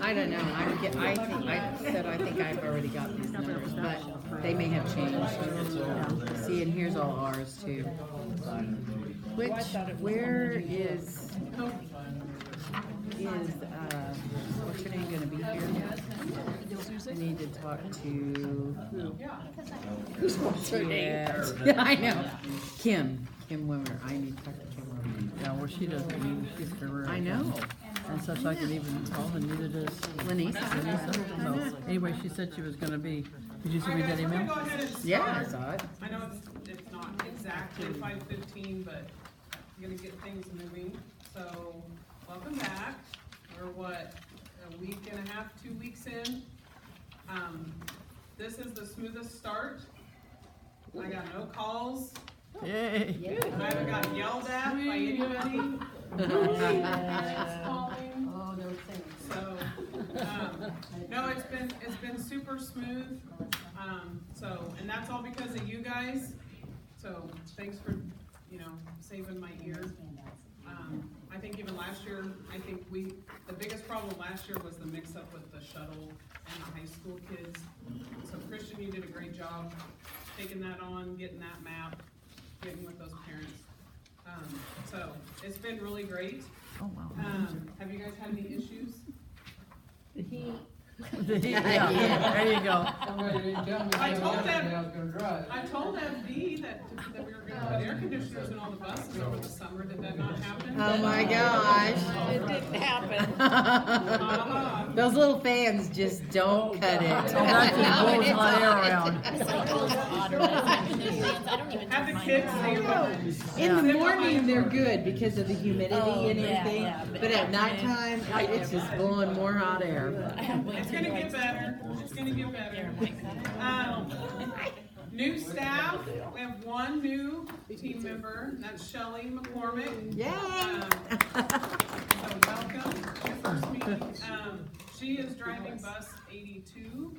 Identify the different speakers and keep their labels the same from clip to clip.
Speaker 1: I don't know, I think I've already got these numbers, but they may have changed. See, and here's all ours too. Where is, what's her name gonna be here? I need to talk to. What's her name? Yeah, I know. Kim Wimmer. I need to talk to Kim Wimmer.
Speaker 2: Yeah, well, she doesn't even, she's career.
Speaker 1: I know.
Speaker 2: And such I can even tell, and neither does
Speaker 1: Lenisa.
Speaker 2: So, anyway, she said she was gonna be, did you see me that email?
Speaker 1: Yeah, I saw it.
Speaker 3: I know it's not exactly 5:15, but I'm gonna get things moving. So, welcome back. We're what, a week and a half, 2 weeks in. This is the smoothest start. I got no calls.
Speaker 2: Yay!
Speaker 3: I haven't gotten yelled at by anybody. Calling.
Speaker 4: Oh, no, thanks.
Speaker 3: So, no, it's been super smooth. And that's all because of you guys. So thanks for, saving my ear. I think even last year, the biggest problem last year was the mix-up with the shuttle and the high school kids. So Christian, you did a great job taking that on, getting that map, getting with those parents. So it's been really great.
Speaker 2: Oh, wow.
Speaker 3: Have you guys had any issues?
Speaker 2: Yeah, there you go.
Speaker 3: I told FD that we were gonna put air conditioners in all the buses over the summer. Did that not happen?
Speaker 1: Oh my gosh.
Speaker 4: It didn't happen.
Speaker 3: Uh-huh.
Speaker 1: Those little fans just don't cut it.
Speaker 2: Oh, that just blows hot air around.
Speaker 3: Have the kids say about
Speaker 1: In the morning, they're good because of the humidity and
Speaker 4: yeah,
Speaker 1: everything,
Speaker 4: yeah,
Speaker 1: but at nighttime, it's just blowing more hot air.
Speaker 3: It's gonna get better. It's gonna get better. New staff. We have one new team member. And that's Shelley McCormick.
Speaker 1: Yay!
Speaker 3: So welcome to your first meeting. She is driving bus 82.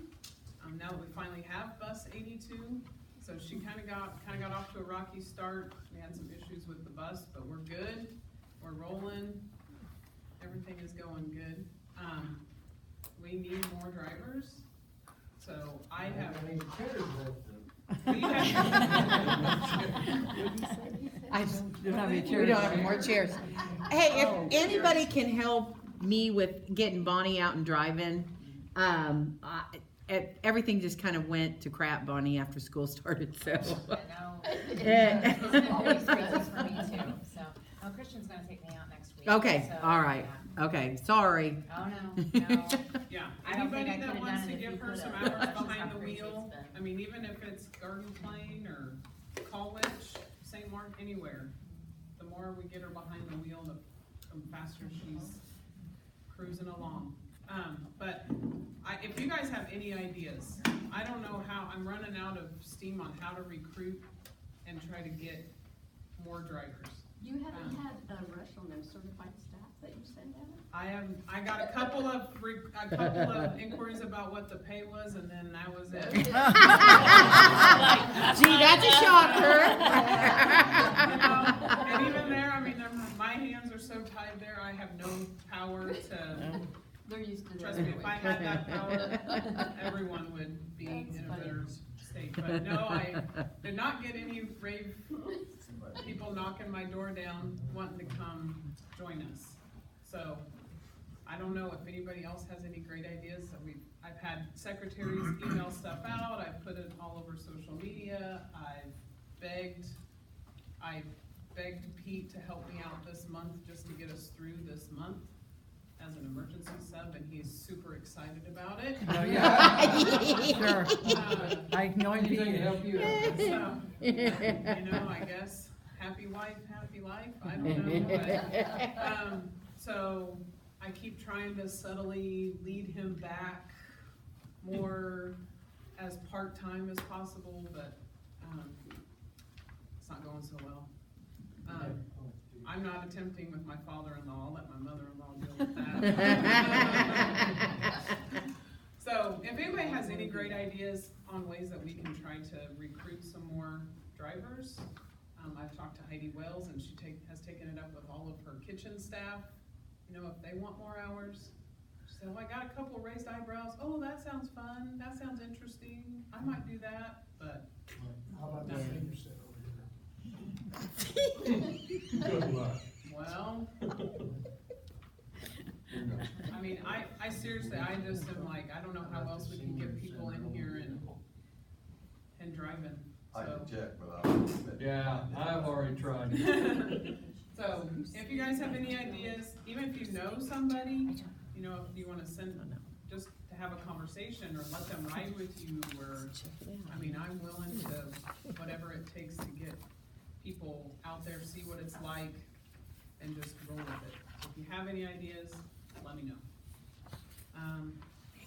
Speaker 3: Now that we finally have bus 82, so she kind of got off to a rocky start. We had some issues with the bus, but we're good. We're rolling. Everything is going good. We need more drivers. So I have. We
Speaker 2: Don't have any
Speaker 1: We
Speaker 2: chairs.
Speaker 1: don't have any more chairs. Hey, if anybody can help me with getting Bonnie out and driving, everything just kind of went to crap, Bonnie, after school started, so.
Speaker 5: I know.
Speaker 1: Yeah.
Speaker 5: It's always crazy for me too, so. Oh, Christian's gonna take me out next week.
Speaker 1: Okay,
Speaker 5: so,
Speaker 1: all right,
Speaker 5: yeah.
Speaker 1: okay, sorry.
Speaker 5: Oh, no.
Speaker 3: Yeah,
Speaker 5: I don't think
Speaker 3: anybody
Speaker 5: I
Speaker 3: that
Speaker 5: could've
Speaker 3: wants
Speaker 5: done
Speaker 3: to
Speaker 5: it if
Speaker 3: give
Speaker 5: you
Speaker 3: her
Speaker 5: could've.
Speaker 3: some
Speaker 5: That's
Speaker 3: hours
Speaker 5: just
Speaker 3: behind
Speaker 5: how
Speaker 3: the
Speaker 5: crazy
Speaker 3: wheel,
Speaker 5: it's been.
Speaker 3: I mean, even if it's Garden Plain or Colwich, St. Mark, anywhere, the more we get her behind the wheel, the faster she's cruising along. But if you guys have any ideas, I don't know how, I'm running out of steam on how to recruit and try to get more drivers.
Speaker 4: You haven't had Rush on them certified staff that you send out?
Speaker 3: I got a couple of inquiries about what the pay was, and then that was it.
Speaker 1: Gee, that's a shocker.
Speaker 3: And even there, I mean, my hands are so tied there, I have no power to,
Speaker 4: They're used to that.
Speaker 3: trust me, if I had that power, everyone would be in a better state. But no, I did not get any rave people knocking my door down wanting to come join us. So, I don't know if anybody else has any great ideas. I've had secretaries email stuff out, I've put it all over social media, I begged Pete to help me out this month, just to get us through this month as an emergency sub, and he's super excited about it.
Speaker 2: Oh, yeah. Sure. I know
Speaker 3: So,
Speaker 2: you.
Speaker 3: I guess, happy wife, happy life, I don't know, but, so, I keep trying to subtly lead him back more as part-time as possible, but, it's not going so well. I'm not attempting with my father-in-law, I'll let my mother-in-law deal with that. So, if anybody has any great ideas on ways that we can try to recruit some more drivers, I've talked to Heidi Wells, and she has taken it up with all of her kitchen staff. If they want more hours, she said, well, I got a couple raised eyebrows, oh, that sounds fun, that sounds interesting, I might do that, but
Speaker 6: How about the
Speaker 1: Yeah.
Speaker 6: senior center over here? Good luck.
Speaker 3: well, I mean, I seriously, I just am like, I don't know how else we can get people in here and driving,
Speaker 7: I
Speaker 3: so.
Speaker 7: can check, but I don't.
Speaker 8: Yeah, I've already tried.
Speaker 3: So, if you guys have any ideas, even if you know somebody, you know, if you wanna send, just to have a conversation, or let them ride with you, or, I mean, I'm willing to, whatever it takes to get people out there, see what it's like, and just roll with it. So if you have any ideas, let me know.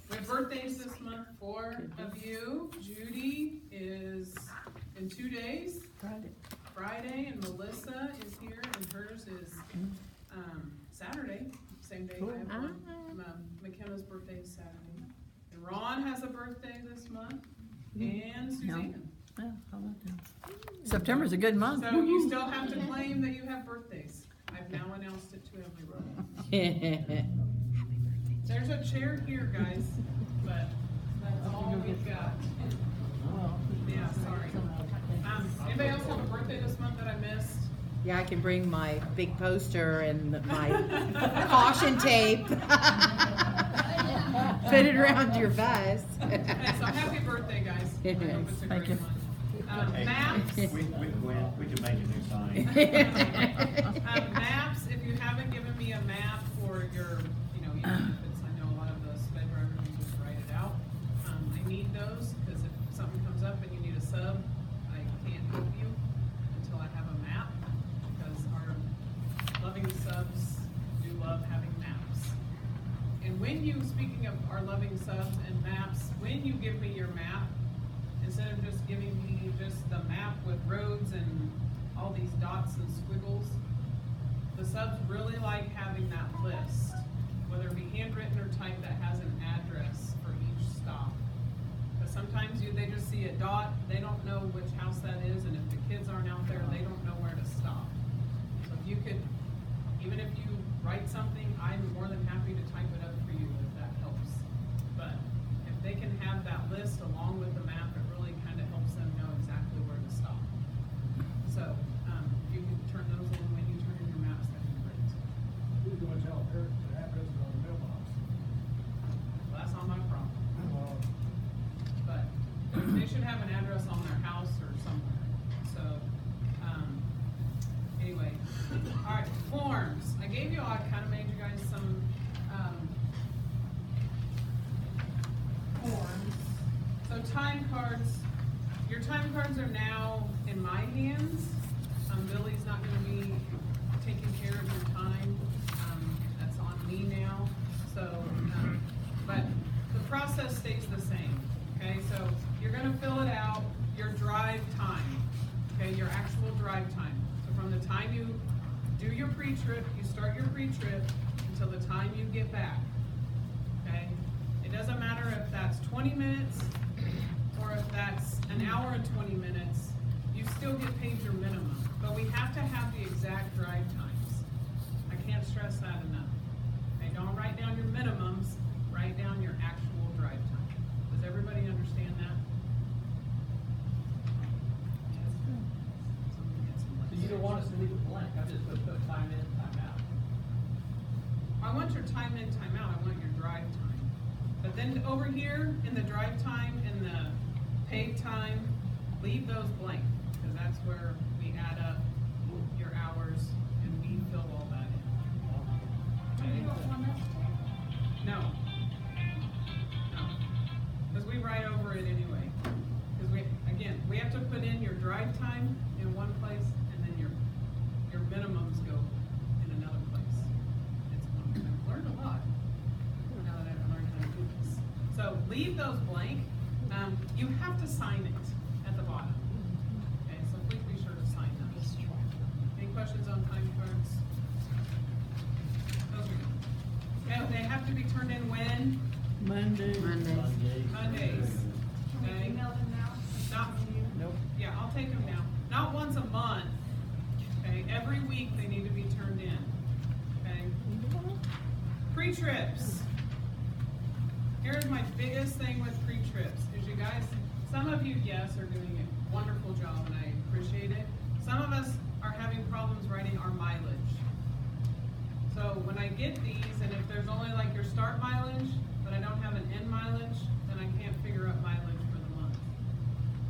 Speaker 3: We have birthdays this month, 4 of you. Judy is in 2 days. Friday, and Melissa is here, and hers is, Saturday, same day I have one. McKenna's birthday is Saturday. And Ron has a birthday this month, and Suzanne.
Speaker 2: Yeah, how about that? September's a good month.
Speaker 3: So you still have to claim that you have birthdays. I've now announced it to everyone. There's a chair here, guys, but that's all we've got. Yeah, sorry. Anybody else have a birthday this month that I missed?
Speaker 1: Yeah, I can bring my big poster and my caution tape. Put it around your bus.
Speaker 3: Okay, so happy birthday, guys. I hope it's a
Speaker 2: Thank
Speaker 3: great
Speaker 2: you.
Speaker 3: one. Maps.
Speaker 9: We can make a new sign.
Speaker 3: Maps, if you haven't given me a map for your, you know, even if it's, I know a lot of those sped drivers, you just write it out. I need those, because if something comes up and you need a sub, I can't help you until I have a map, because our loving subs do love having maps. And when you, speaking of our loving subs and maps, when you give me your map, instead of just giving me just the map with roads and all these dots and squiggles, the subs really like having that list, whether it be handwritten or typed, that has an address for each stop. Because sometimes they just see a dot, they don't know which house that is, and if the kids aren't out there, they don't know where to stop. So if you could, even if you write something, I'm more than happy to type it up for you if that helps. But if they can have that list along with the map, it really kind of helps them know exactly where to stop. So, if you can turn those in when you turn in your maps, that'd be great.
Speaker 6: Who's gonna tell Eric the address is on the mailbox?
Speaker 3: Well, that's not my problem,
Speaker 6: Well,
Speaker 3: but they should have an address on their house or somewhere. So, anyway, all right, forms. I gave you, I kind of made you guys some, forms. So time cards, your time cards are now in my hands. Billy's not gonna be taking care of your time, that's on me now. So, but the process stays the same, okay? So you're gonna fill it out, your drive time, okay, your actual drive time. So from the time you do your pre-trip, you start your pre-trip until the time you get back, okay? It doesn't matter if that's 20 minutes or if that's an hour and 20 minutes, you still get paid your minimum. But we have to have the exact drive times. I can't stress that enough. Okay, don't write down your minimums, write down your actual drive time. Does everybody understand that?
Speaker 8: You don't want us to leave it blank, I just put time in, time out.
Speaker 3: I want your time in, time out, I want your drive time. But then over here, in the drive time and the paid time, leave those blank, because that's where we add up your hours and we fill all that in. Okay? No. No. Because we write over it anyway. Because we have to put in your drive time in one place, and then your minimums go in another place. I've learned a lot now that I've learned how to do this. So leave those blank. You have to sign it at the bottom. Okay, so please be sure to sign those. Any questions on time cards? Those are good. Okay, they have to be turned in when?
Speaker 2: Monday.
Speaker 3: Mondays. Okay? Not,
Speaker 1: Nope.
Speaker 3: yeah, I'll take them now. Not once a month. Okay, every week they need to be turned in. Okay? Pre-trips. here's my biggest thing with pre-trips, is you guys, some of you, yes, are doing a wonderful job, and I appreciate it. Some of us are having problems writing our mileage. So when I get these, and if there's only like your start mileage, but I don't have an end mileage, then I can't figure out mileage for the month.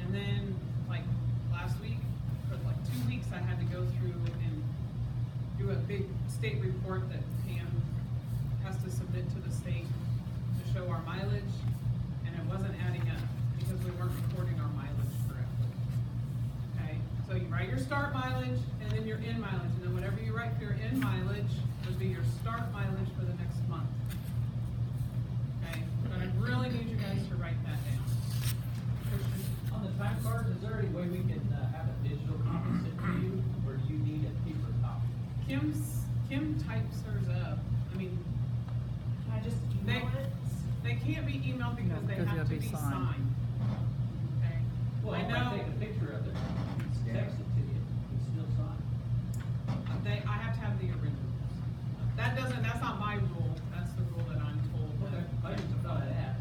Speaker 3: And then, like, last week, for like 2 weeks, I had to go through and do a big state report that Pam has to submit to the state to show our mileage, and it wasn't adding up, because we weren't recording our mileage correctly. Okay, so you write your start mileage, and then your end mileage, and then whatever you write for your end mileage would be your start mileage for the next month. Okay, but I really need you guys to write that down. Christian?
Speaker 8: On the time cards, is there any way we can have a digital copy sent to you, or do you need a paper copy?
Speaker 3: Kim types hers up. I mean,
Speaker 4: Can I just
Speaker 3: they,
Speaker 4: email it?
Speaker 3: they can't be emailed because they
Speaker 2: because
Speaker 3: have
Speaker 2: they'll
Speaker 3: to
Speaker 2: be
Speaker 3: be
Speaker 2: signed.
Speaker 3: signed. Okay,
Speaker 8: Well,
Speaker 3: I
Speaker 8: if I
Speaker 3: know,
Speaker 8: take a picture of it, text it to you, it's still signed.
Speaker 3: I have to have the originals. That's not my rule, that's the rule that I'm told.
Speaker 8: Okay, I just thought I'd ask.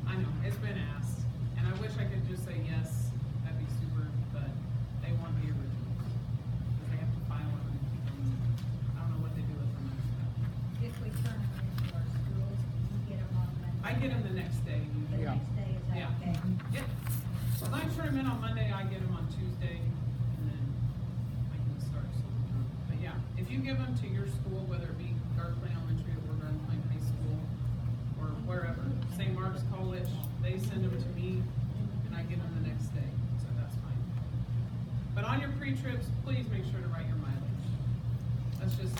Speaker 3: I know, it's been asked, and I wish I could just say yes, that'd be super, but they want the originals. Because they have to file them and keep them, I don't know what they do with them.
Speaker 7: If we turn them into our schools, we get them on Monday.
Speaker 3: I get them the next day
Speaker 7: The
Speaker 3: usually.
Speaker 2: Yeah.
Speaker 7: next day, is that
Speaker 3: Yeah.
Speaker 7: okay?
Speaker 3: Yep. So if I turn them in on Monday, I get them on Tuesday, and then I can start sorting them. But yeah, if you give them to your school, whether it be Garfield Elementary or Garfield High School, or wherever, St. Mark's College, they send them to me, and I get them the next day, so that's fine. But on your pre-trips, please make sure to write your mileage. That's just,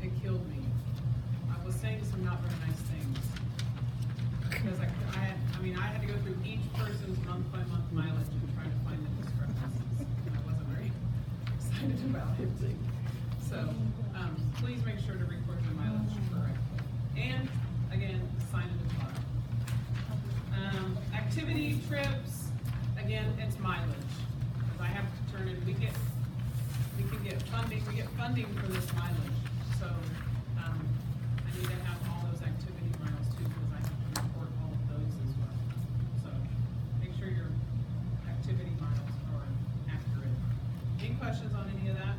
Speaker 3: it killed me. I was saying some not very nice things. Because I had to go through each person's month-by-month mileage and try to find the discrepancies. And I wasn't very excited about it. So, please make sure to record your mileage correctly. And, again, sign it at the bottom. Activity trips, again, it's mileage. Because I have to turn in, we get funding for this mileage. So, I need to have all those activity miles too, because I have to report all of those as well. So, make sure your activity miles are accurate. Any questions on any of that?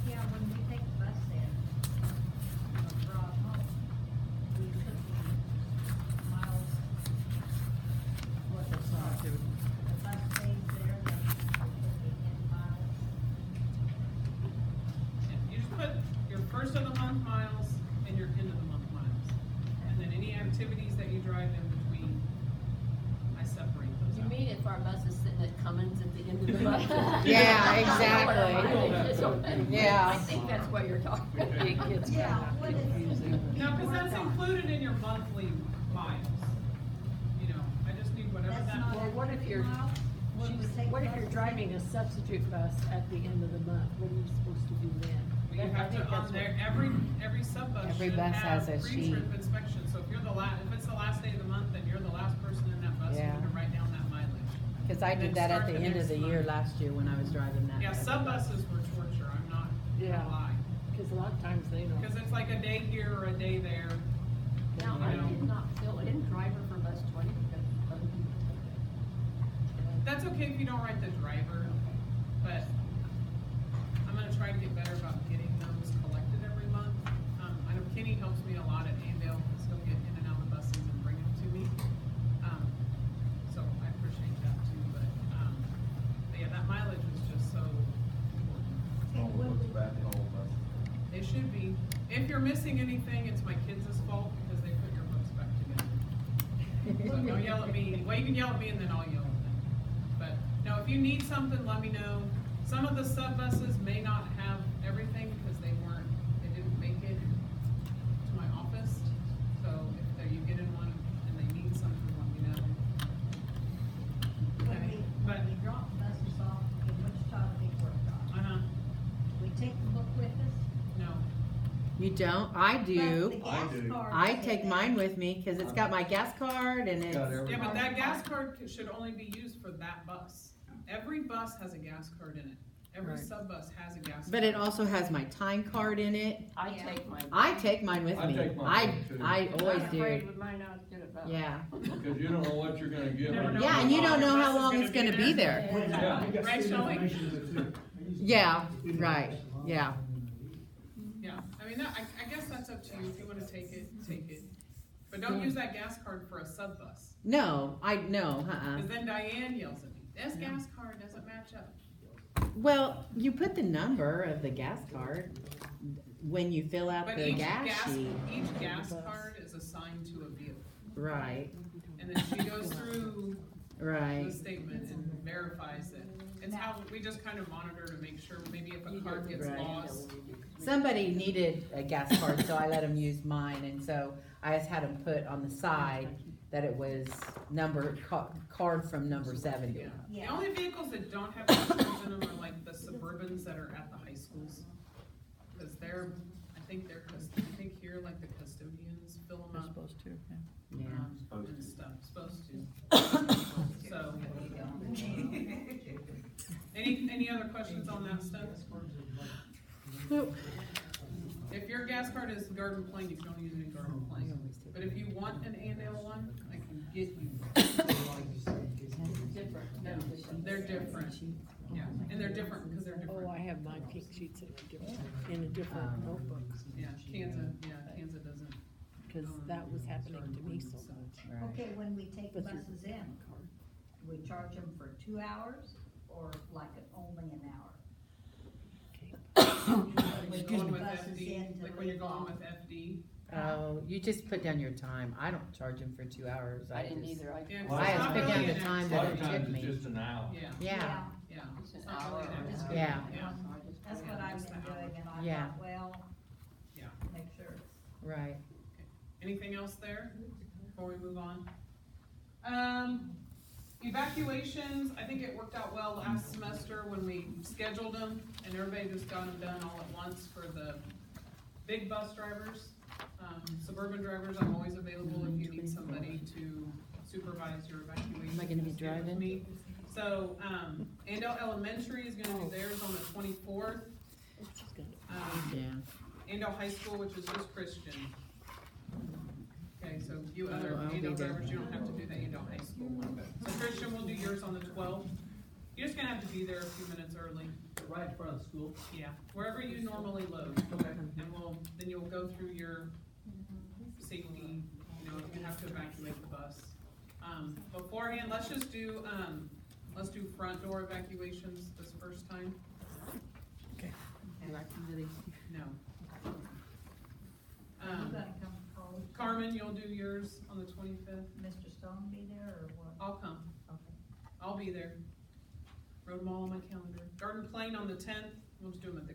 Speaker 7: Yeah, when we take the bus in, brought home, we took the miles, what the bus stays there, then we put the in miles.
Speaker 3: You just put your first of the month miles and your end of the month miles. And then any activities that you drive in between, I separate those
Speaker 4: You
Speaker 3: out.
Speaker 4: mean if our bus is sitting at Cummins at the end of the month?
Speaker 1: Yeah, exactly. Yeah.
Speaker 4: I think that's what you're talking about.
Speaker 2: It gets
Speaker 7: Yeah,
Speaker 2: kind
Speaker 7: what
Speaker 2: of
Speaker 7: is-
Speaker 2: confusing.
Speaker 3: No, because that's included in your monthly miles. You know, I just need whatever
Speaker 7: That's
Speaker 3: that.
Speaker 7: not
Speaker 10: Well, what if you're-
Speaker 7: miles? What we take
Speaker 10: What if
Speaker 7: bus
Speaker 10: you're driving a substitute bus at the end of the month? What are you supposed to do then?
Speaker 3: You have to, on there, every sub bus
Speaker 1: Every
Speaker 3: should
Speaker 1: bus
Speaker 3: have
Speaker 1: has a
Speaker 3: pre-trip
Speaker 1: sheet.
Speaker 3: inspection, so if you're if it's the last day of the month, then you're the last person in that bus, you
Speaker 1: Yeah.
Speaker 3: need to write down that mileage.
Speaker 1: Cause I did that at
Speaker 3: Start
Speaker 1: the
Speaker 3: the
Speaker 1: end of
Speaker 3: next
Speaker 1: the year
Speaker 3: month.
Speaker 1: last year when I was driving that.
Speaker 3: Yeah,
Speaker 1: other
Speaker 3: sub
Speaker 1: bus.
Speaker 3: buses were torture, I'm not
Speaker 10: Yeah.
Speaker 3: gonna lie,
Speaker 10: Because a lot of times they don't.
Speaker 3: cause it's like a day here or a day there.
Speaker 4: Now, I did not fill in driver for bus 20 because other people took it.
Speaker 3: That's okay if you don't write the driver, but I'm gonna try to get better about getting those collected every month. I know Kenny helps me a lot at Andale, because he'll get in and out of the buses and bring them to me. So I appreciate that too, but yeah, that mileage is just so important. It should be. If you're missing anything, it's my kids' fault because they put your books back together. So don't yell at me. Well, you can yell at me and then I'll yell at them. But no, if you need something, let me know. Some of the sub buses may not have everything because they didn't make it to my office. So if you get in one and they need something, let me know. Okay, but,
Speaker 7: When we drop buses off in Wichita, Big Work Dock, we take the book with us.
Speaker 3: no.
Speaker 1: You don't? I do.
Speaker 7: But the gas
Speaker 9: do.
Speaker 7: card
Speaker 1: I
Speaker 7: said
Speaker 1: take
Speaker 7: that-
Speaker 1: mine with me, cause it's got my gas card and it's,
Speaker 3: Yeah, but that gas card should only be used for that bus. Every bus has a gas card in it. Every
Speaker 2: Right.
Speaker 3: sub bus has a gas.
Speaker 1: But it
Speaker 3: card.
Speaker 1: also has my time card in it.
Speaker 2: I
Speaker 7: Yeah.
Speaker 2: take mine.
Speaker 1: I take mine with
Speaker 6: I
Speaker 1: me.
Speaker 6: take mine
Speaker 1: I,
Speaker 6: with me, too.
Speaker 1: I always
Speaker 2: I'm afraid
Speaker 1: do.
Speaker 2: we might not get it back.
Speaker 1: Yeah.
Speaker 6: Because you don't know what you're gonna get.
Speaker 3: Never know
Speaker 1: Yeah,
Speaker 3: how
Speaker 1: and you don't
Speaker 3: long
Speaker 1: know
Speaker 3: the
Speaker 1: how
Speaker 3: bus is
Speaker 1: long it's gonna be there.
Speaker 6: Yeah.
Speaker 3: Right, Shelley?
Speaker 1: Yeah, right, yeah.
Speaker 3: Yeah, I mean, I guess that's up to you. If you wanna take it, take it. But don't use that gas card for a sub bus.
Speaker 1: No, no,
Speaker 3: Cause then Diane yells at me, this gas card doesn't match up.
Speaker 1: Well, you put the number of the gas card when you fill out
Speaker 3: But
Speaker 1: the
Speaker 3: each
Speaker 1: gas sheet.
Speaker 3: each gas card is assigned to a vehicle.
Speaker 1: Right,
Speaker 3: And then she goes through
Speaker 1: right.
Speaker 3: the statement and verifies it. It's how, we just kind of monitor to make sure maybe if a card gets
Speaker 1: Right.
Speaker 3: lost.
Speaker 1: Somebody needed a gas card, so I let them use mine, and so I just had them put on the side that it was card from number 70.
Speaker 3: Yeah. The
Speaker 7: Yeah.
Speaker 3: only vehicles that don't have gas cards in them are like the Suburbans that are at the high schools. Cause I think here, like the custodians fill them
Speaker 2: They're
Speaker 3: up.
Speaker 2: supposed to, yeah.
Speaker 1: Yeah.
Speaker 3: And stuff, supposed to. So. Any other questions on that stuff? If your gas card is Garden Plain, you don't use any Garden Plain. But if you want an Andale one, I can get you. They're different, yeah, and they're different because they're
Speaker 10: Oh, I
Speaker 3: different.
Speaker 10: have my pink sheets in a different notebook,
Speaker 3: Yeah, Kansas doesn't.
Speaker 10: cause that was happening to me so much.
Speaker 1: Right.
Speaker 7: Okay, when we take
Speaker 10: But your
Speaker 7: buses in, we charge them for 2 hours or like only an hour?
Speaker 3: When you're going with
Speaker 7: Buses
Speaker 3: FD,
Speaker 7: in to
Speaker 3: like when you're
Speaker 7: leave
Speaker 3: going
Speaker 7: off.
Speaker 3: with FD.
Speaker 1: Oh, you just put down your time. I don't charge them for 2 hours.
Speaker 2: I didn't
Speaker 1: just-
Speaker 2: either,
Speaker 3: Yeah,
Speaker 2: I.
Speaker 3: Well,
Speaker 1: I
Speaker 3: it's
Speaker 1: just
Speaker 3: not
Speaker 1: put down
Speaker 3: really
Speaker 1: the
Speaker 3: an
Speaker 1: time
Speaker 6: A
Speaker 1: that
Speaker 6: lot
Speaker 1: it
Speaker 6: of
Speaker 1: took
Speaker 6: times it's
Speaker 1: me.
Speaker 6: just an hour.
Speaker 3: Yeah,
Speaker 1: Yeah,
Speaker 3: yeah.
Speaker 2: It's an
Speaker 3: It's not really
Speaker 2: hour
Speaker 3: an
Speaker 2: or
Speaker 3: hour.
Speaker 2: an
Speaker 1: Yeah.
Speaker 3: Yeah,
Speaker 7: That's what I've been doing, and I
Speaker 1: Yeah.
Speaker 7: thought, well,
Speaker 3: yeah.
Speaker 7: make sure it's.
Speaker 1: right.
Speaker 3: Anything else there before we move on? Evacuations, I think it worked out well last semester when we scheduled them and everybody just got them done all at once for the big bus drivers. Suburban drivers, I'm always available if you need somebody to supervise your evacuation.
Speaker 2: Am I gonna be
Speaker 3: Just get with
Speaker 2: driving?
Speaker 3: me. So, Andale Elementary is gonna do theirs on the 24th.
Speaker 10: She's gonna-
Speaker 1: Yeah.
Speaker 3: Andale High School, which is just Christian. Okay, so you
Speaker 1: Oh,
Speaker 3: other
Speaker 1: I'll be
Speaker 3: Andale
Speaker 1: there.
Speaker 3: drivers, you don't have to do the Andale High School one. So Christian will do yours on the 12th. You're just gonna have to be there a few minutes early.
Speaker 8: Right in front of the school.
Speaker 3: Yeah, wherever you normally load.
Speaker 8: Okay.
Speaker 3: And then you'll go through your safety, you know, if you have to evacuate the bus. Beforehand, let's do front door evacuations this first time. No.
Speaker 7: You gonna come to college?
Speaker 3: Carmen, you'll do yours on the 25th.
Speaker 7: Mr. Stone be there or what?
Speaker 3: I'll come.
Speaker 7: Okay.
Speaker 3: I'll be there. Wrote them all on my calendar. Garden Plain on the 10th. We'll just do them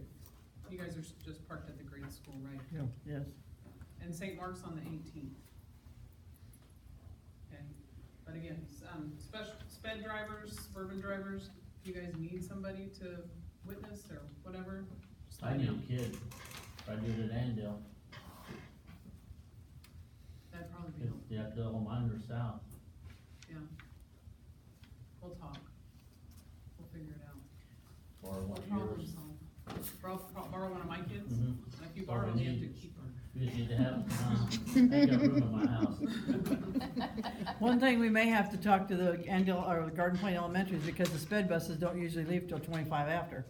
Speaker 3: you guys are just parked at the grade school, right?
Speaker 2: Yeah, yes.
Speaker 3: And St. Mark's on the 18th. Okay, but again, sped drivers, suburban drivers, if you guys need somebody to witness or whatever, just let
Speaker 9: I
Speaker 3: me
Speaker 9: need
Speaker 3: know.
Speaker 9: a kid. I do it at Andale.
Speaker 3: That'd probably be
Speaker 9: If
Speaker 3: helpful.
Speaker 9: you have to go mine or south.
Speaker 3: We'll talk. We'll figure it out.
Speaker 9: Or
Speaker 3: We'll
Speaker 9: what
Speaker 3: problem
Speaker 9: yours.
Speaker 3: solve. Borrow one of my kids,
Speaker 9: Mhm.
Speaker 3: and if you borrow them, you have to keep them.
Speaker 9: You just need to have, I got room in my house.
Speaker 2: One thing we may have to talk to the Andale, or the Garden Plain Elementary is because the sped buses don't usually leave till 25 after,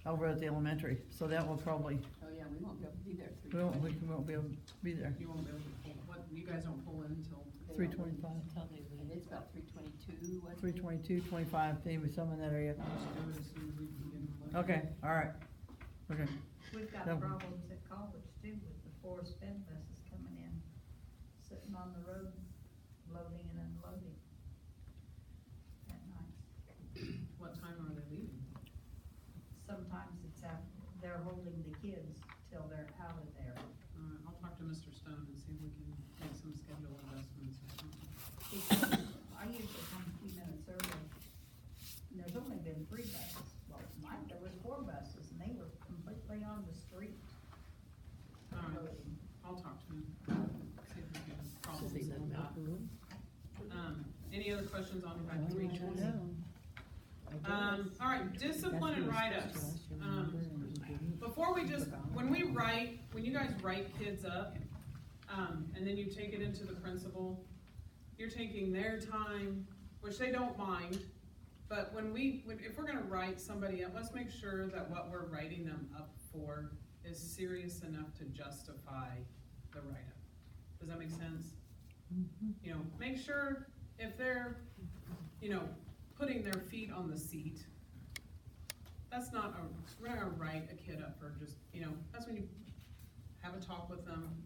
Speaker 2: over at the elementary, so that will probably, Oh, yeah, we won't be able to be there. we won't be able to be there.
Speaker 3: You won't be able to pull, you guys don't pull in until,
Speaker 2: 3:25.
Speaker 10: And it's about 3:22, wasn't it?
Speaker 2: 3:22, 25, maybe some in that area.
Speaker 3: we'll just do it as soon as we can get them. loaded.
Speaker 2: Okay, all right, okay.
Speaker 7: We've got
Speaker 2: Yeah.
Speaker 7: problems at college too with the 4 sped buses coming in, sitting on the road, loading and unloading at night.
Speaker 3: What time are they leaving?
Speaker 7: Sometimes they're holding the kids till they're out of there.
Speaker 3: I'll talk to Mr. Stone and see if we can make some schedule adjustments or something.
Speaker 7: Because I usually come a few minutes early, and there's only been 3 buses. Well, there was 4 buses, and they were completely on the street.
Speaker 3: All right,
Speaker 7: loading.
Speaker 3: I'll talk to him, see if we can problem
Speaker 10: Should they let
Speaker 3: solve
Speaker 10: them
Speaker 3: that.
Speaker 10: out the room?
Speaker 3: Any other questions on evacuation? All right, discipline and write-ups. Before we just, when you guys write kids up, and then you take it into the principal, you're taking their time, which they don't mind, but if we're gonna write somebody up, let's make sure that what we're writing them up for is serious enough to justify the write-up. Does that make sense? You know, make sure if they're, you know, putting their feet on the seat, we're not gonna write a kid up for just, you know, that's when you have a talk with them.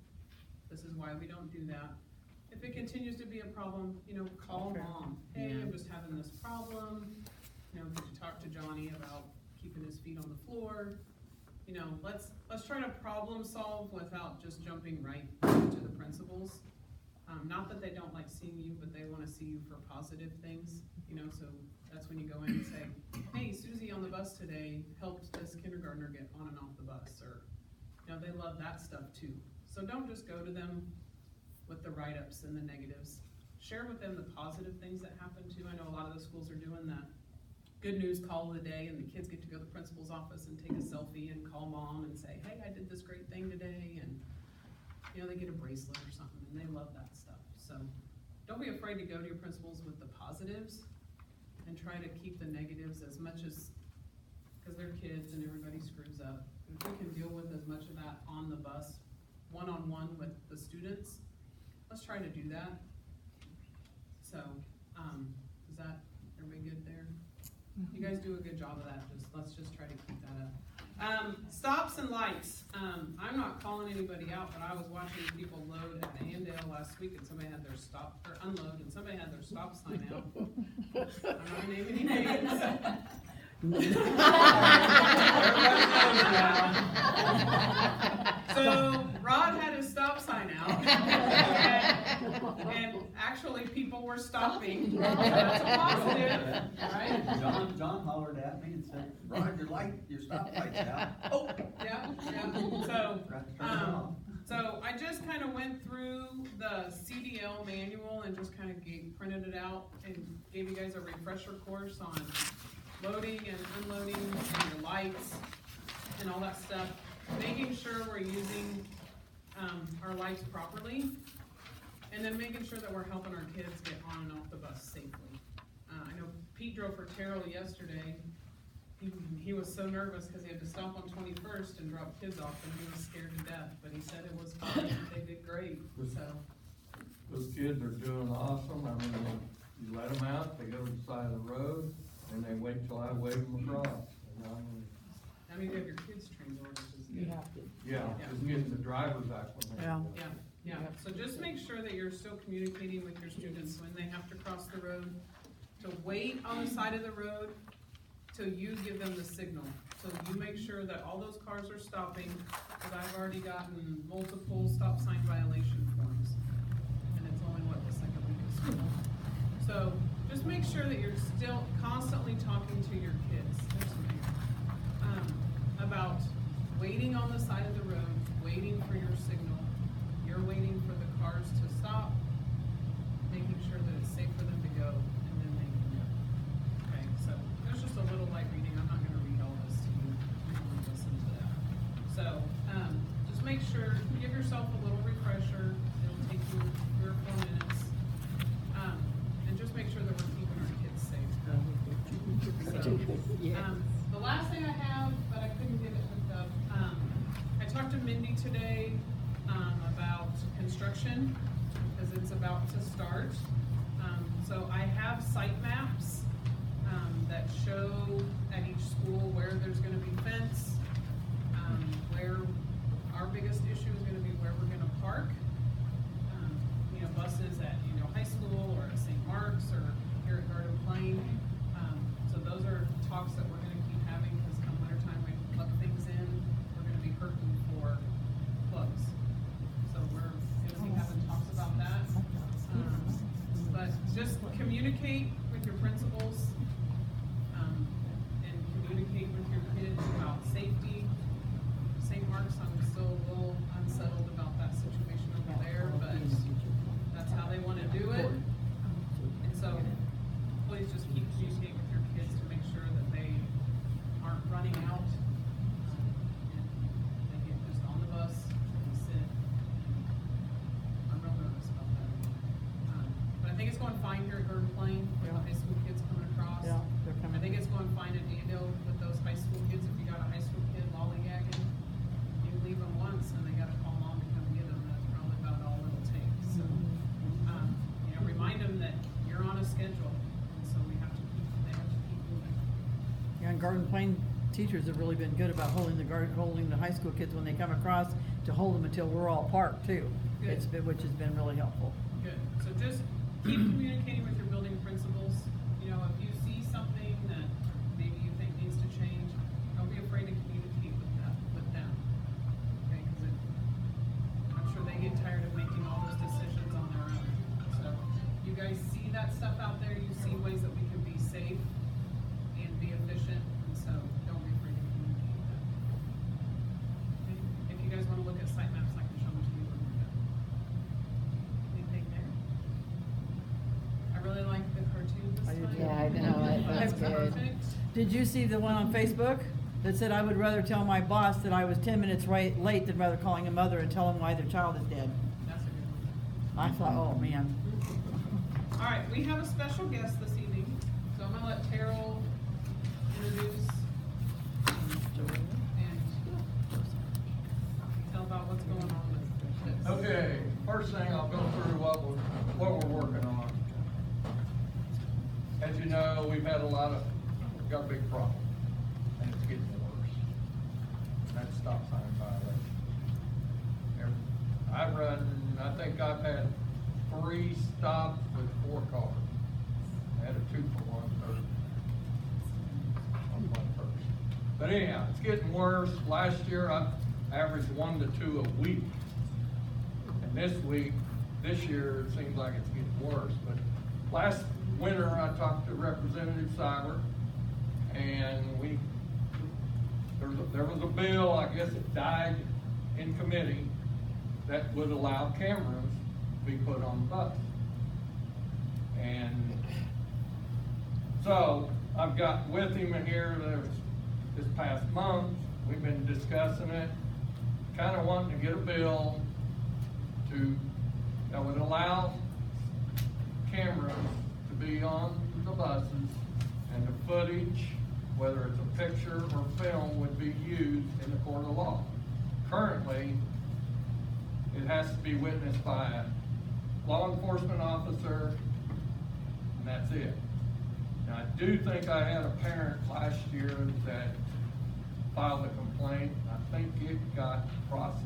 Speaker 3: This is why we don't do that. If it continues to be a problem, you know, call mom. Hey, I'm just having this problem. You know, could you talk to Johnny about keeping his feet on the floor? You know, let's try to problem solve without just jumping right to the principals. Not that they don't like seeing you, but they wanna see you for positive things, you know, so that's when you go in and say, hey, Susie on the bus today helped this kindergartner get on and off the bus, or, you know, they love that stuff too. So don't just go to them with the write-ups and the negatives. Share with them the positive things that happen too. I know a lot of the schools are doing that good news call of the day, and the kids get to go to the principal's office and take a selfie and call mom and say, hey, I did this great thing today, and you know, they get a bracelet or something, and they love that stuff. So don't be afraid to go to your principals with the positives and try to keep the negatives as much as, because they're kids and everybody screws up. If we can deal with as much of that on the bus, one-on-one with the students, let's try to do that. So, is that, everybody good there? You guys do a good job of that, let's just try to keep that up. Stops and lights. I'm not calling anybody out, but I was watching people load at Andale last week, and somebody had their unload, and somebody had their stop sign out. I'm not gonna name any names. So Rod had his stop sign out, and actually people were stopping. That's a positive, right?
Speaker 9: John hollered at me and said, Rod, your stop light's out.
Speaker 3: Oh, yeah. So I just kind of went through the CDL manual and just kind of printed it out and gave you guys a refresher course on loading and unloading and your lights and all that stuff. Making sure we're using our lights properly, and then making sure that we're helping our kids get on and off the bus safely. I know Pete drove for Terrell yesterday. He was so nervous because he had to stop on 21st and drop kids off, and he was scared to death, but he said it was fun. They did great, so.
Speaker 6: Those kids are doing awesome. I mean, you let them out, they go to the side of the road, and they wait till I wave them across. And
Speaker 3: I mean, you have your kids trained on, which is
Speaker 10: You
Speaker 3: good.
Speaker 10: have to.
Speaker 6: yeah, just getting the drivers acclimated.
Speaker 3: Yeah, so just make sure that you're still communicating with your students when they have to cross the road, to wait on the side of the road till you give them the signal. So you make sure that all those cars are stopping, because I've already gotten multiple stop sign violation forms. And it's only, the second week of school. So just make sure that you're still constantly talking to your kids. About waiting on the side of the road, waiting for your signal. You're waiting for the cars to stop, making sure that it's safe for them to go, and then they can go. Okay, so there's just a little light reading. I'm not gonna read all this to you. You don't wanna listen to that. So, just make sure, give yourself a little refresher. It'll take you 3 or 4 minutes. And just make sure that we're keeping our kids safe. So, the last thing I have, but I couldn't get it hooked up, I talked to Mindy today about construction, because it's about to start. So I have site maps that show at each school where there's gonna be fence, where our biggest issue is gonna be where we're gonna park. You know, buses at, high school or at St. Mark's or here at Garden Plain. So those are talks that we're gonna keep having, because come winter time, we plug things in, we're gonna be hurting for plugs. So we're gonna be having talks about that. But just communicate with your principals, and communicate with your kids about safety. St. Mark's, I'm still a little unsettled about that situation over there, but that's how they wanna do it. And so please just keep communicating with your kids to make sure I think it's going fine here at Garden Plain, with the
Speaker 2: Yeah.
Speaker 3: high school kids coming across.
Speaker 2: Yeah, they're
Speaker 3: I
Speaker 2: coming.
Speaker 3: think it's going fine at Andale with those high school kids, if you got a high school kid lollygagging, you leave them once and they gotta call mom to come get them, that's probably about all it'll take, so. Remind them that you're on a schedule, and so they have to keep moving.
Speaker 2: Yeah, and Garden Plain teachers have really been good about holding the high school kids when they come across, to hold them until we're all parked too.
Speaker 3: Good.
Speaker 2: Which has been really helpful.
Speaker 3: Good, so just keep communicating with your building principals, if you see something that maybe you think needs to change, don't be afraid to communicate with them. Okay, cause I'm sure they get tired of making all those decisions on their own, so, you guys see that stuff out there, you see ways that we can be safe and be efficient, and so, don't be afraid to communicate that. Okay? If you guys wanna look at site maps, I can show them to you when we're done. Anything there? I really like the cartoon this
Speaker 2: I did
Speaker 3: time.
Speaker 2: too.
Speaker 1: Yeah, I know, that's good.
Speaker 3: Perfect.
Speaker 2: Did you see the one on Facebook that said, I would rather tell my boss that I was 10 minutes late than rather calling a mother and tell him why their child is dead?
Speaker 3: That's a good one.
Speaker 2: I thought, oh man.
Speaker 3: All right, we have a special guest this evening, so I'm gonna let Terrell introduce and tell about what's going on with this.
Speaker 6: Okay, first thing, I'll go through what we're working on. As you know, we've got a big problem, and it's getting worse. That's stop sign violation. I think I've had 3 stops with 4 cars. I had a 2-for-1 on one person. But anyhow, it's getting worse. Last year, I averaged 1 to 2 a week. And this year, it seems like it's getting worse. But last winter, I talked to Representative Cyber, and there was a bill, I guess it died in committee, that would allow cameras to be put on the bus. And so, I've got with him here, this past month, we've been discussing it, kind of wanting to get a bill that would allow cameras to be on the buses, and the footage, whether it's a picture or film, would be used in the court of law. Currently, it has to be witnessed by a law enforcement officer, and that's it. Now, I do think I had a parent last year that filed a complaint. I think it got processed.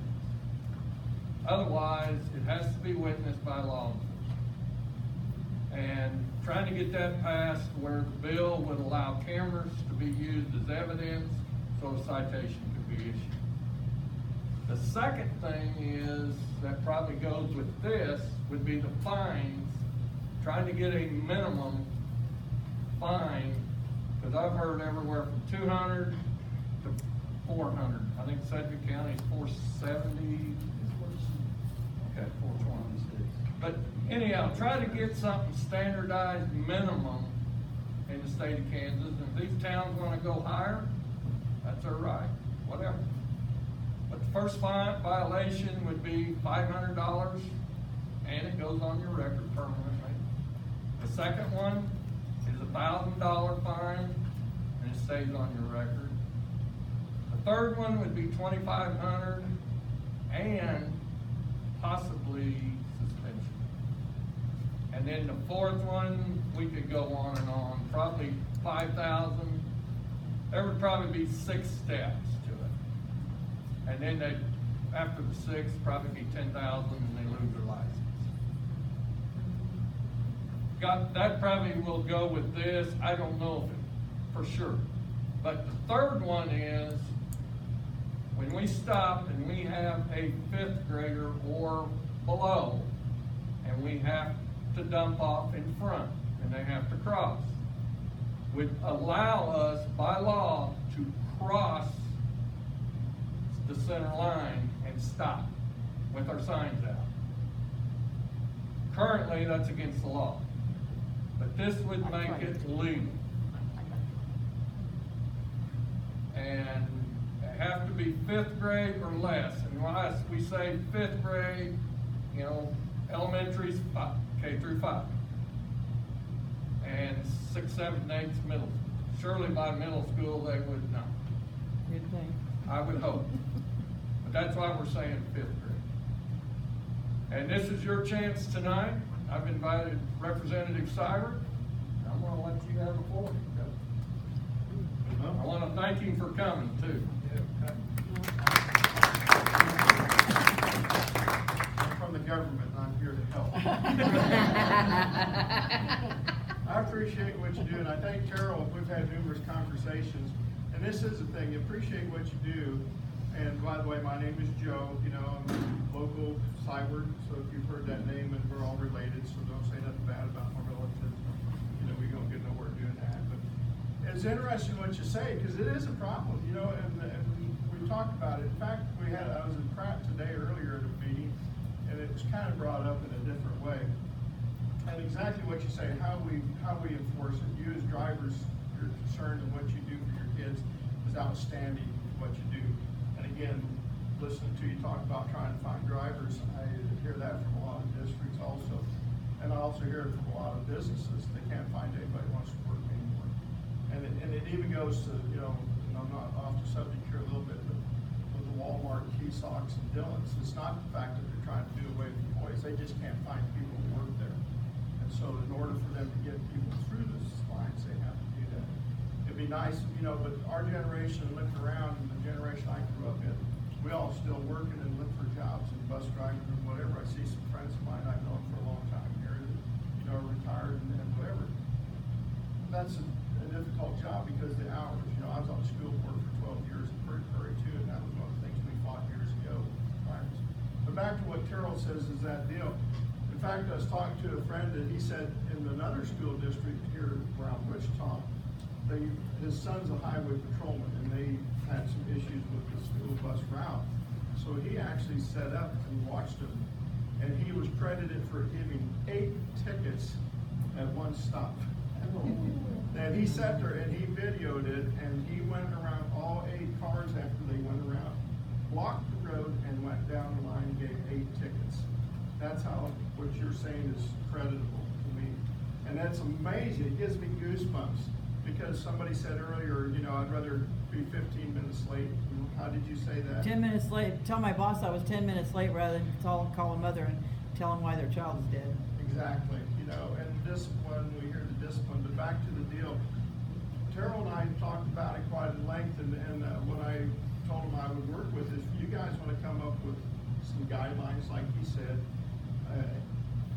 Speaker 6: Otherwise, it has to be witnessed by law enforcement. And trying to get that passed where the bill would allow cameras to be used as evidence, so a citation could be issued. The second thing is, that probably goes with this, would be the fines, trying to get a minimum fine, because I've heard everywhere from 200 to 400. I think Sedgwick County is 470. Okay, 420. But anyhow, try to get something standardized minimum in the state of Kansas. And if these towns want to go higher, that's their right, whatever. But the first violation would be $500, and it goes on your record permanently. The second one is a $1,000 fine, and it stays on your record. The third one would be $2,500 and possibly suspension. And then the fourth one, we could go on and on, probably 5,000. There would probably be 6 steps to it. And then after the 6, probably be 10,000 and they lose their license. That probably will go with this. I don't know if it, for sure. But the third one is, when we stop and we have a 5th grader or below, and we have to dump off in front, and they have to cross, would allow us by law to cross the center line and stop with our signs out. Currently, that's against the law, but this would make it legal. And they have to be 5th grade or less. And when we say 5th grade, elementary's K through 5. and 6th, 7th, and 8th middle. Surely by middle school, they would know.
Speaker 2: Good thing.
Speaker 6: I would hope. But that's why we're saying 5th grade. And this is your chance tonight. I've invited Representative Seibert. I'm gonna let you have the floor. I wanna thank him for coming too.
Speaker 11: I'm from the government, and I'm here to help. I appreciate what you do, and I thank Terrell. We've had numerous conversations, and this is the thing, appreciate what you do. And by the way, my name is Joe, you know, I'm local Seibert, so if you've heard that name, and we're all related, so don't say nothing bad about my relatives. You know, we don't get nowhere doing that, but it's interesting what you say, because it is a problem, you know, and we talked about it. In fact, I was in Pratt today earlier at a meeting, and it was kind of brought up in a different way. And exactly what you say, how we enforce it. You as drivers, your concern and what you do for your kids is outstanding, what you do. And again, listening to you talk about trying to find drivers, I hear that from a lot of districts also. And I also hear it from a lot of businesses. They can't find anybody who wants to work anymore. And it even goes to, you know, and I'm not off the subject here a little bit, but with the Walmart, Keysocks, and Dillons, it's not the fact that they're trying to do away with employees. They just can't find people to work there. And so in order for them to get people through this lines, they have to do that. It'd be nice, you know, but our generation, looking around, and the generation I grew up in, we all still working and look for jobs and bus driving and whatever. I see some friends of mine I've known for a long time here that, you know, are retired and whatever. That's a difficult job because of the hours. You know, I was on the school board for 12 years in Prairie too, and that was one of the things we fought years ago. But back to what Terrell says is that deal. In fact, I was talking to a friend that he said in another school district here around Wichita, his son's a highway patrolman, and they had some issues with the school bus route. So he actually set up and watched them, and he was credited for giving 8 tickets at one stop. And he sat there and he videoed it, and he went around all 8 cars after they went around, blocked the road, and went down the line and gave 8 tickets. That's how what you're saying is creditable to me. And that's amazing. It gives me goosebumps because somebody said earlier, you know, I'd rather be 15 minutes late. How did you say that?
Speaker 2: 10 minutes late. Tell my boss I was 10 minutes late rather than call a mother and tell them why their child is dead.
Speaker 11: Exactly. You know, and discipline, we hear the discipline, but back to the deal. Terrell and I talked about it quite at length, and what I told him I would work with is if you guys want to come up with some guidelines, like he said,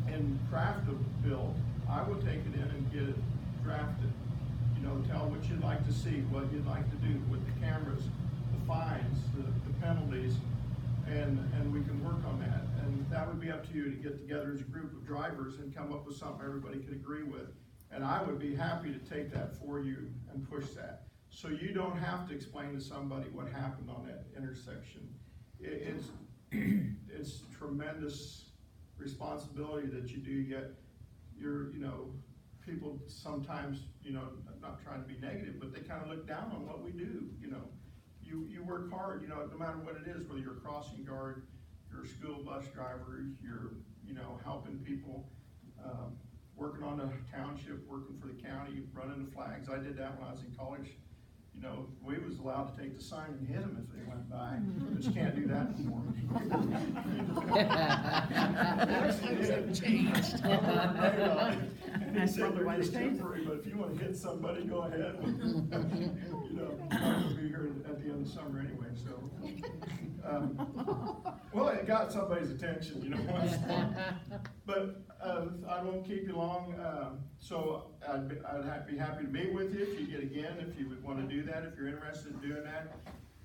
Speaker 11: and craft a bill, I will take it in and get it drafted. You know, tell what you'd like to see, what you'd like to do with the cameras, the fines, the penalties, and we can work on that. And that would be up to you to get together as a group of drivers and come up with something everybody could agree with. And I would be happy to take that for you and push that. So you don't have to explain to somebody what happened on that intersection. It's tremendous responsibility that you do, yet you're, you know, people sometimes, you know, not trying to be negative, but they kind of look down on what we do, you know. You work hard, you know, no matter what it is, whether you're a crossing guard, you're a school bus driver, you're, you know, helping people, working on a township, working for the county, running the flags. I did that when I was in college. You know, we was allowed to take the sign and hit them if they went by, but you can't do that anymore.
Speaker 1: Things have changed.
Speaker 11: That's probably why they changed it. But if you want to hit somebody, go ahead. You know, I'll be here at the end of the summer anyway, so. Well, it got somebody's attention, you know. But I won't keep you long. So I'd be happy to meet with you if you get again, if you would want to do that, if you're interested in doing that.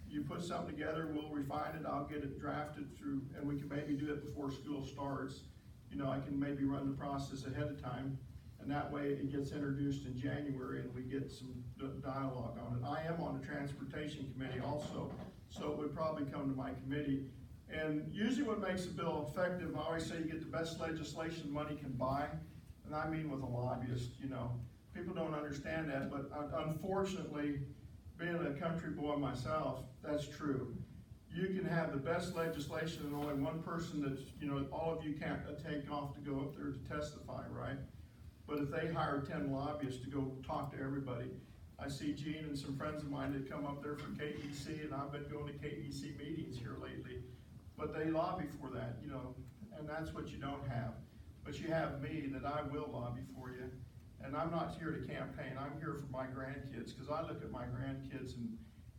Speaker 11: You put something together, we'll refine it, I'll get it drafted through, and we can maybe do it before school starts. You know, I can maybe run the process ahead of time, and that way it gets introduced in January and we get some dialogue on it. I am on the transportation committee also, so it would probably come to my committee. And usually what makes a bill effective, I always say you get the best legislation money can buy, and I mean with a lobbyist, you know. People don't understand that, but unfortunately, being a country boy myself, that's true. You can have the best legislation and only one person that's, you know, all of you can't take off to go up there to testify, right? But if they hire 10 lobbyists to go talk to everybody, I see Gene and some friends of mine that come up there from KEC, and I've been going to KEC meetings here lately. But they lobby for that, you know, and that's what you don't have. But you have me, that I will lobby for you. And I'm not here to campaign, I'm here for my grandkids, because I look at my grandkids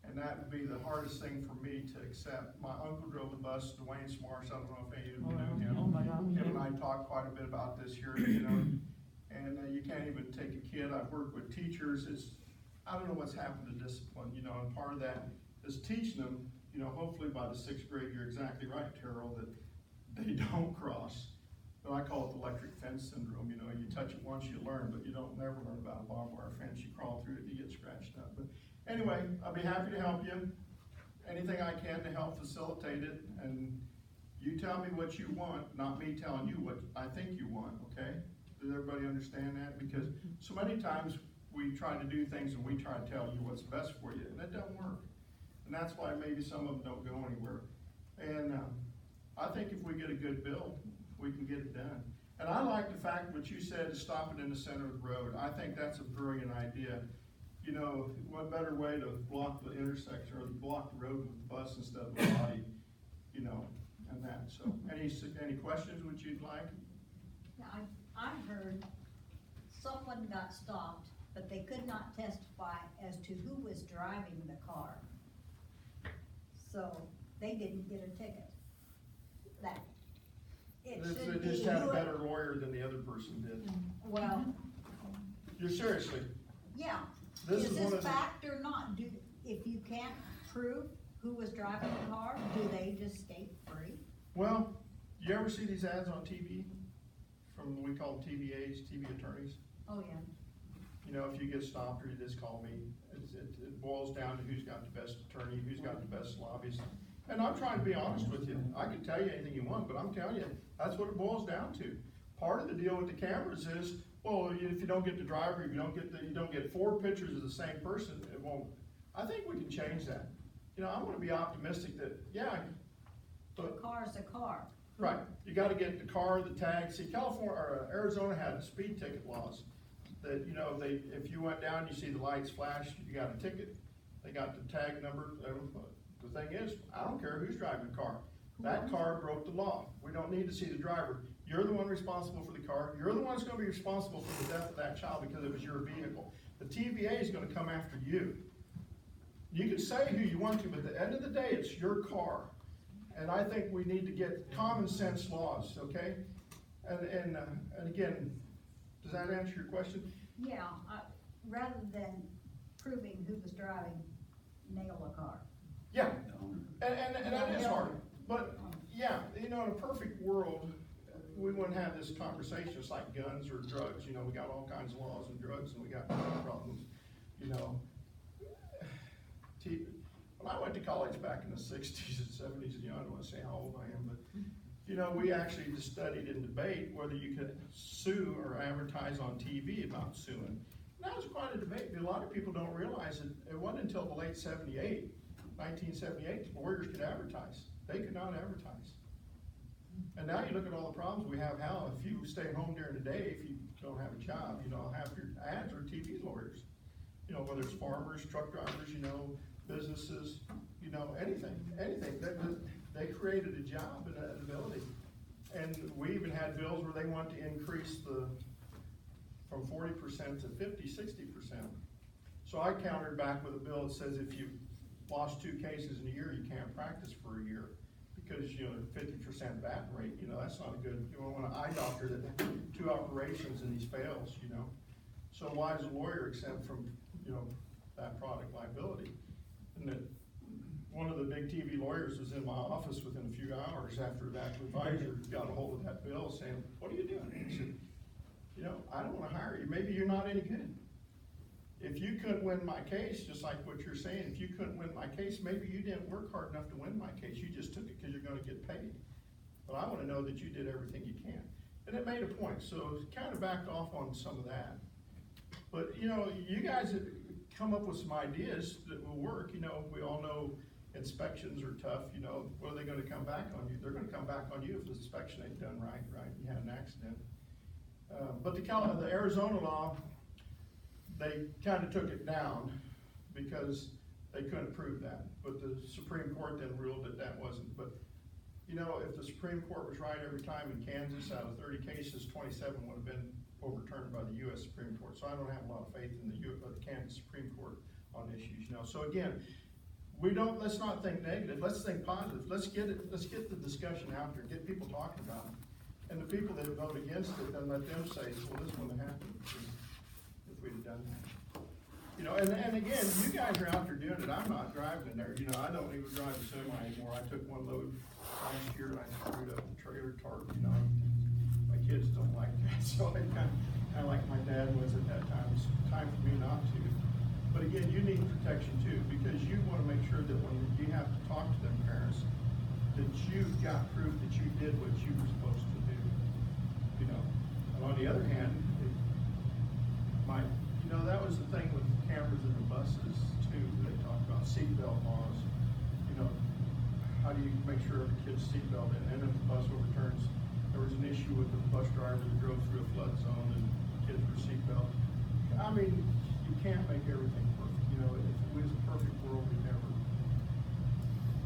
Speaker 11: and that would be the hardest thing for me to accept. My uncle drove a bus, Dwayne Smarsh, I don't know if any of you knew him.
Speaker 2: Oh my God.
Speaker 11: Him and I talked quite a bit about this here, you know, and you can't even take a kid. I've worked with teachers. I don't know what's happened to discipline, you know, and part of that is teaching them, you know, hopefully by the 6th grade, you're exactly right, Terrell, that they don't cross. But I call it the electric fence syndrome, you know, you touch it once, you learn, but you don't never learn about a barbed wire fence. You crawl through it and you get scratched up. But anyway, I'll be happy to help you. Anything I can to help facilitate it, and you tell me what you want, not me telling you what I think you want, okay? Does everybody understand that? Because so many times we try to do things and we try to tell you what's best for you, and it doesn't work. And that's why maybe some of them don't go anywhere. And I think if we get a good bill, we can get it done. And I like the fact what you said, to stop it in the center of the road. I think that's a brilliant idea. You know, what better way to block the intersection or block the road with the bus instead of the body, you know, and that. So, any questions which you'd like?
Speaker 7: Now, I heard someone got stopped, but they could not testify as to who was driving the car. So, they didn't get a ticket. That, it
Speaker 11: They
Speaker 7: should be
Speaker 11: just had a
Speaker 7: who it-
Speaker 11: better lawyer than the other person did.
Speaker 7: Well,
Speaker 11: You're seriously,
Speaker 7: yeah.
Speaker 11: This
Speaker 7: Is
Speaker 11: is one
Speaker 7: this
Speaker 11: of the-
Speaker 7: fact or not? If you can't prove who was driving the car, do they just skate free?
Speaker 11: well, you ever see these ads on TV? From, we call them TVAs, TV attorneys?
Speaker 7: Oh, yeah.
Speaker 11: You know, if you get stopped or you just call me, it boils down to who's got the best attorney, who's got the best lobbyist. And I'm trying to be honest with you. I can tell you anything you want, but I'm telling you, that's what it boils down to. Part of the deal with the cameras is, well, if you don't get the driver, if you don't get 4 pictures of the same person, it won't. I think we can change that. You know, I'm gonna be optimistic that, yeah,
Speaker 7: A car's a car.
Speaker 11: right, you gotta get the car, the tag. See, California, or Arizona had speed ticket laws that, you know, if you went down, you see the lights flash, you got a ticket. They got the tag number. The thing is, I don't care who's driving the car. That car broke the law. We don't need to see the driver. You're the one responsible for the car. You're the one that's gonna be responsible for the death of that child because it was your vehicle. The TVA is gonna come after you. You can say who you want to, but at the end of the day, it's your car. And I think we need to get common sense laws, okay? And again, does that answer your question?
Speaker 7: Yeah, rather than proving who was driving, nail a car.
Speaker 11: Yeah, and that is hard. But, yeah, you know, in a perfect world, we wouldn't have this conversation. It's like guns or drugs, you know, we got all kinds of laws and drugs and we got problems, you know. When I went to college back in the 60s and 70s, you know, I don't wanna say how old I am, but, you know, we actually just studied and debate whether you could sue or advertise on TV about suing. And that was quite a debate. A lot of people don't realize it wasn't until the late 1978, lawyers could advertise. They could not advertise. And now you look at all the problems we have. How if you stay home during the day, if you don't have a job, you know, half your ads are TV lawyers. You know, whether it's farmers, truck drivers, you know, businesses, you know, anything. They created a job and an ability. And we even had bills where they wanted to increase from 40% to 50, 60%. So I countered back with a bill that says if you lost 2 cases in a year, you can't practice for a year. Because, you know, 50% VAT rate, you know, that's not a good, you don't want an eye doctor that 2 operations and he fails, you know. So why is a lawyer exempt from, you know, that product liability? And that one of the big TV lawyers was in my office within a few hours after that advisor got a hold of that bill saying, what are you doing? And he said, you know, I don't wanna hire you, maybe you're not any good. If you couldn't win my case, just like what you're saying, if you couldn't win my case, maybe you didn't work hard enough to win my case, you just took it because you're gonna get paid. But I wanna know that you did everything you can. And it made a point, so it kind of backed off on some of that. But, you know, you guys have come up with some ideas that will work. You know, we all know inspections are tough, you know, what are they gonna come back on you? They're gonna come back on you if the inspection ain't done right, you had an accident. But the Arizona law, they kinda took it down because they couldn't prove that. But the Supreme Court then ruled that that wasn't, but, you know, if the Supreme Court was right every time in Kansas, out of 30 cases, 27 would have been overturned by the US Supreme Court. So I don't have a lot of faith in the Kansas Supreme Court on issues, you know. So again, let's not think negative, let's think positive. Let's get the discussion out there, get people talking about it. And the people that vote against it, then let them say, well, this wouldn't have happened if we'd have done that. You know, and again, you guys are out there doing it, I'm not driving in there, you know, I don't even drive a semi anymore. I took one load last year and I screwed up the trailer tarp, you know. My kids don't like that, so I kinda like my dad was at that time, it's time for me not to. But again, you need protection too, because you wanna make sure that when you have to talk to them parents, that you've got proof that you did what you were supposed to do, you know. And on the other hand, you know, that was the thing with cameras in the buses too, they talked about seatbelt laws, you know, how do you make sure every kid's seatbelt in, and if the bus overturns, there was an issue with the bus driver that drove through a flood zone and kids were seatbelt. I mean, you can't make everything perfect, you know, if it was a perfect world, we'd never,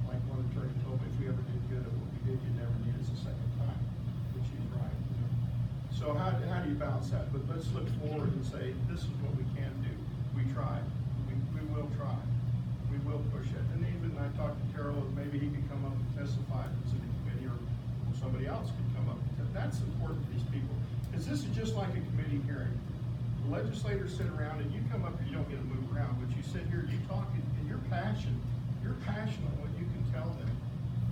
Speaker 11: like one attorney told me, if we ever did good at what we did, you'd never need us a second time, which he's right, you know. So how do you balance that? But let's look forward and say, this is what we can do. We tried. We will try. We will push it. And even I talked to Terrell, maybe he could come up and testify to the city committee, or somebody else could come up and testify. That's important to these people. Because this is just like a committee hearing. The legislators sit around and you come up and you don't get to move around, but you sit here, you talk, and your passion on what you can tell them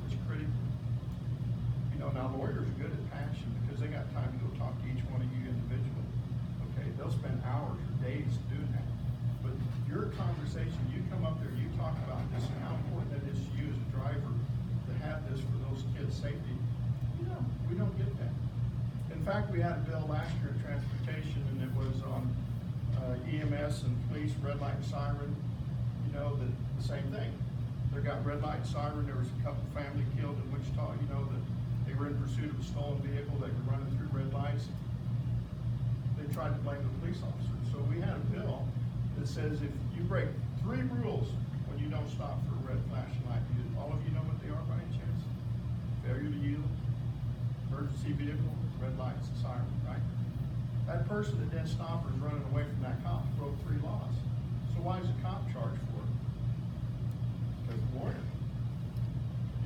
Speaker 11: is critical. You know, now lawyers are good at passion because they got time to go talk to each one of you individually. Okay, they'll spend hours or days doing that. But your conversation, you come up there, you talk about this and how important it is to you as a driver to have this for those kids' safety. You know, we don't get that. In fact, we had a bill last year in transportation, and it was on EMS and police, red light and siren. You know, the same thing. They got red light and siren. There was a couple family killed in Wichita. You know, that they were in pursuit of a stolen vehicle. They were running through red lights. They tried to blame the police officers. So we had a bill that says if you break 3 rules when you don't stop for a red flashing light, all of you know what they are by any chance? Failure to yield, emergency vehicle, red lights, siren, right? That person that didn't stop or is running away from that cop broke 3 laws. So why is the cop charged for it? Because of warning.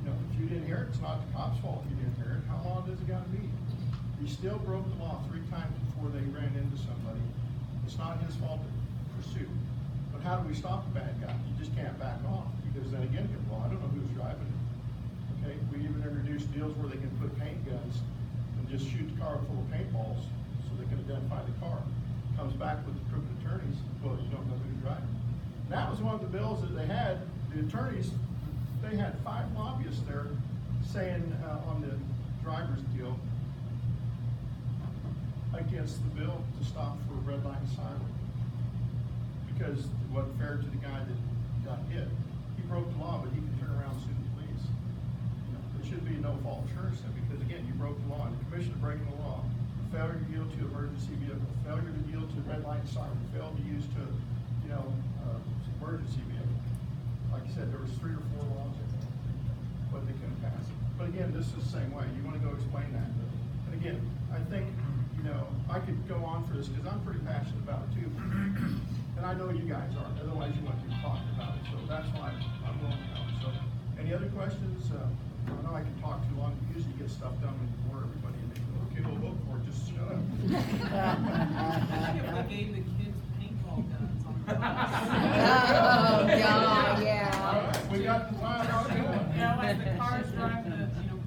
Speaker 11: You know, if you didn't hear it, it's not the cop's fault you didn't hear it. How long does it gotta be? He still broke the law 3 times before they ran into somebody. It's not his fault to pursue. But how do we stop the bad guy? You just can't back off, because then again, well, I don't know who's driving it. Okay, we even introduced deals where they can put paint guns and just shoot the car full of paintballs so they can identify the car. Comes back with the crooked attorneys, well, you don't know who's driving. And that was one of the bills that they had, the attorneys, they had 5 lobbyists there saying on the driver's deal against the bill to stop for a red light and siren, because it wasn't fair to the guy that got hit. He broke the law, but he can turn around and sue the police. You know, there should be no fault insurance then, because again, you broke the law, and the commission of breaking the law, failure to yield to emergency vehicle, failure to yield to red light and siren, failed to use to, you know, emergency vehicle. Like I said, there was 3 or 4 laws in there, but they couldn't pass it. But again, this is the same way. You want to go explain that. And again, I think, you know, I could go on for this because I'm pretty passionate about it too. And I know you guys are. Otherwise, you wouldn't be talking about it. So that's why I'm willing to come. So, any other questions? I know I can talk too long. You usually get stuff done before everybody. And they go, okay, we'll vote for it. Just shut up.
Speaker 3: If we gave the kids paintball guns on the bus.
Speaker 1: Oh, God, yeah.
Speaker 11: All right, we got the time. How we doing?
Speaker 3: Yeah, like the cars driving the, you know,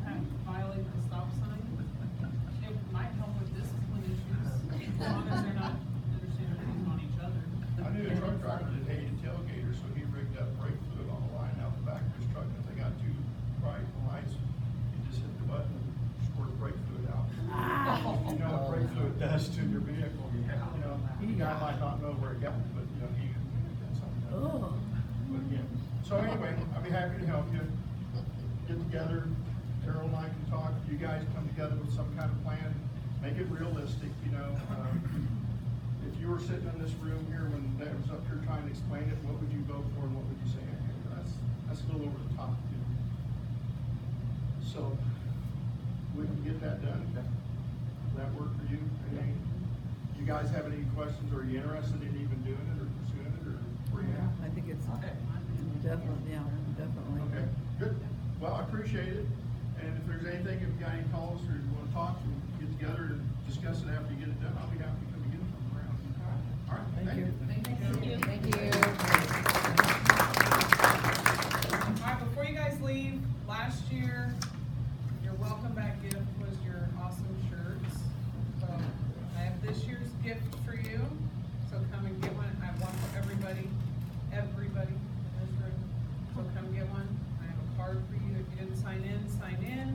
Speaker 3: violate the stop sign. It might help with discipline issues, as long as they're not, hitting on each other.
Speaker 11: I knew a truck driver that hated tailgater, so he rigged up brake fluid on the line out the back of his truck. If they got too bright lights, he just hit the button and squirt brake fluid out. You know what brake fluid does to your vehicle. You know, the guy might not know where it got, but you know, he did something. But again, so anyway, I'll be happy to help you. Get together, Carol and I can talk. You guys come together with some kind of plan. Make make it realistic, you know. If you were sitting in this room here when Dad was up here trying to explain it, what would you vote for and what would you say? That's a little over the top, you know. So, we can get that done. Does that work for you? You guys have any questions? Are you interested in even doing it or pursuing it, or where you at?
Speaker 2: I think it's definitely, yeah, definitely.
Speaker 11: Okay, good. Well, I appreciate it. And if there's anything, if you got any calls or you wanna talk, and get together and discuss it after you get it done, I'll be happy to come and get it from around. All right, thank you.
Speaker 1: Thank you.
Speaker 3: Alright, before you guys leave, last year, your welcome back gift was your awesome shirts. So, I have this year's gift for you, so come and get one. I have one for everybody in this room. So come get one. I have a card for you. If you didn't sign in, sign in.